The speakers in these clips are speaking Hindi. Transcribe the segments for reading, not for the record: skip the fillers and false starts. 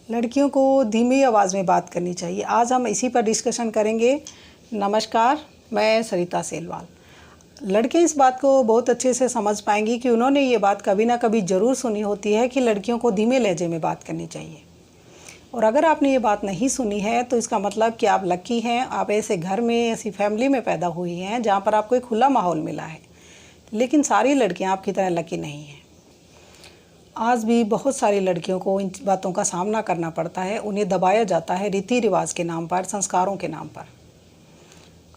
लड़कियों को धीमी आवाज़ में बात करनी चाहिए। आज हम इसी पर डिस्कशन करेंगे। नमस्कार, मैं सरिता सेलवाल। लड़के इस बात को बहुत अच्छे से समझ पाएंगी कि उन्होंने ये बात कभी ना कभी ज़रूर सुनी होती है कि लड़कियों को धीमे लहजे में बात करनी चाहिए। और अगर आपने ये बात नहीं सुनी है तो इसका मतलब कि आप लकी हैं, आप ऐसे घर में, ऐसी फैमिली में पैदा हुई हैं जहाँ पर आपको एक खुला माहौल मिला है। लेकिन सारी लड़कियाँ आपकी तरह लकी नहीं हैं। आज भी बहुत सारी लड़कियों को इन बातों का सामना करना पड़ता है। उन्हें दबाया जाता है रीति रिवाज के नाम पर, संस्कारों के नाम पर।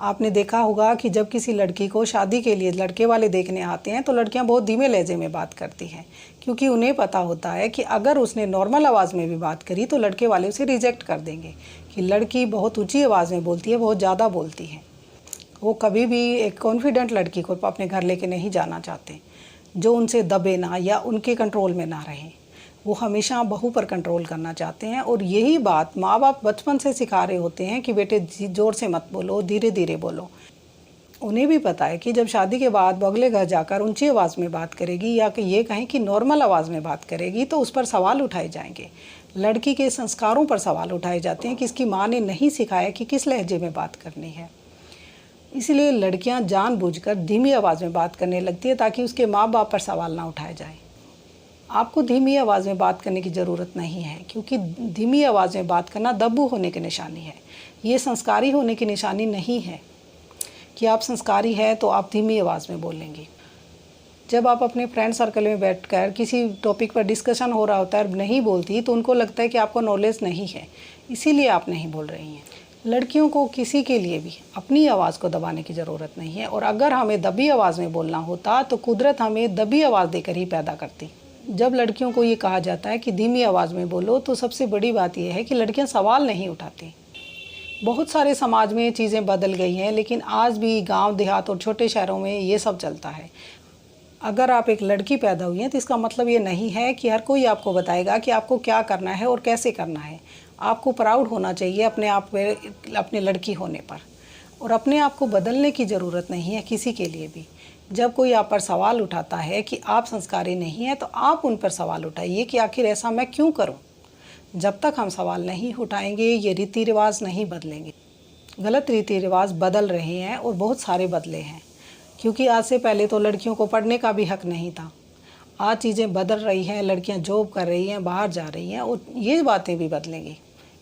आपने देखा होगा कि जब किसी लड़की को शादी के लिए लड़के वाले देखने आते हैं तो लड़कियां बहुत धीमे लहजे में बात करती हैं, क्योंकि उन्हें पता होता है कि अगर उसने नॉर्मल आवाज़ में भी बात करी तो लड़के वाले उसे रिजेक्ट कर देंगे कि लड़की बहुत ऊँची आवाज़ में बोलती है, बहुत ज़्यादा बोलती है। वो कभी भी एक कॉन्फिडेंट लड़की को अपने घर लेके नहीं जाना चाहते, जो उनसे दबे ना या उनके कंट्रोल में ना रहे। वो हमेशा बहू पर कंट्रोल करना चाहते हैं। और यही बात माँ बाप बचपन से सिखा रहे होते हैं कि बेटे ज़ोर से मत बोलो, धीरे धीरे बोलो। उन्हें भी पता है कि जब शादी के बाद वो अगले घर जाकर ऊंची आवाज़ में बात करेगी या कि ये कहें कि नॉर्मल आवाज़ में बात करेगी तो उस पर सवाल उठाए जाएंगे। लड़की के संस्कारों पर सवाल उठाए जाते हैं कि इसकी माँ ने नहीं सिखाया कि किस लहजे में बात करनी है। इसलिए लड़कियां जानबूझकर धीमी आवाज़ में बात करने लगती है ताकि उसके माँ बाप पर सवाल ना उठाए जाए। आपको धीमी आवाज़ में बात करने की ज़रूरत नहीं है, क्योंकि धीमी आवाज़ में बात करना दब्बू होने की निशानी है। ये संस्कारी होने की निशानी नहीं है कि आप संस्कारी हैं तो आप धीमी आवाज़ में बोलेंगी। जब आप अपने फ्रेंड सर्कल में बैठकर किसी टॉपिक पर डिस्कशन हो रहा होता है और नहीं बोलती तो उनको लगता है कि आपको नॉलेज नहीं है, इसीलिए आप नहीं बोल रही हैं। लड़कियों को किसी के लिए भी अपनी आवाज़ को दबाने की ज़रूरत नहीं है। और अगर हमें दबी आवाज़ में बोलना होता तो कुदरत हमें दबी आवाज़ देकर ही पैदा करती। जब लड़कियों को ये कहा जाता है कि धीमी आवाज़ में बोलो तो सबसे बड़ी बात यह है कि लड़कियां सवाल नहीं उठाती। बहुत सारे समाज में चीज़ें बदल गई हैं, लेकिन आज भी गांव देहात और छोटे शहरों में ये सब चलता है। अगर आप एक लड़की पैदा हुई हैं तो इसका मतलब ये नहीं है कि हर कोई आपको बताएगा कि आपको क्या करना है और कैसे करना है। आपको प्राउड होना चाहिए अपने आप पे, अपने लड़की होने पर। और अपने आप को बदलने की ज़रूरत नहीं है किसी के लिए भी। जब कोई आप पर सवाल उठाता है कि आप संस्कारी नहीं हैं तो आप उन पर सवाल उठाइए कि आखिर ऐसा मैं क्यों करूं। जब तक हम सवाल नहीं उठाएंगे ये रीति रिवाज नहीं बदलेंगे। गलत रीति रिवाज बदल रहे हैं और बहुत सारे बदले हैं, क्योंकि आज से पहले तो लड़कियों को पढ़ने का भी हक नहीं था। आज चीज़ें बदल रही हैं, लड़कियां जॉब कर रही हैं, बाहर जा रही हैं और ये बातें भी बदलेंगी।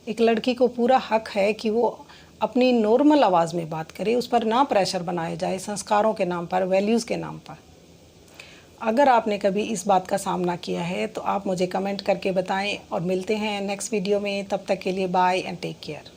एक लड़की को पूरा हक है कि वो अपनी नॉर्मल आवाज़ में बात करे, उस पर ना प्रेशर बनाया जाए संस्कारों के नाम पर, वैल्यूज़ के नाम पर। अगर आपने कभी इस बात का सामना किया है तो आप मुझे कमेंट करके बताएं और मिलते हैं नेक्स्ट वीडियो में। तब तक के लिए बाय एंड टेक केयर।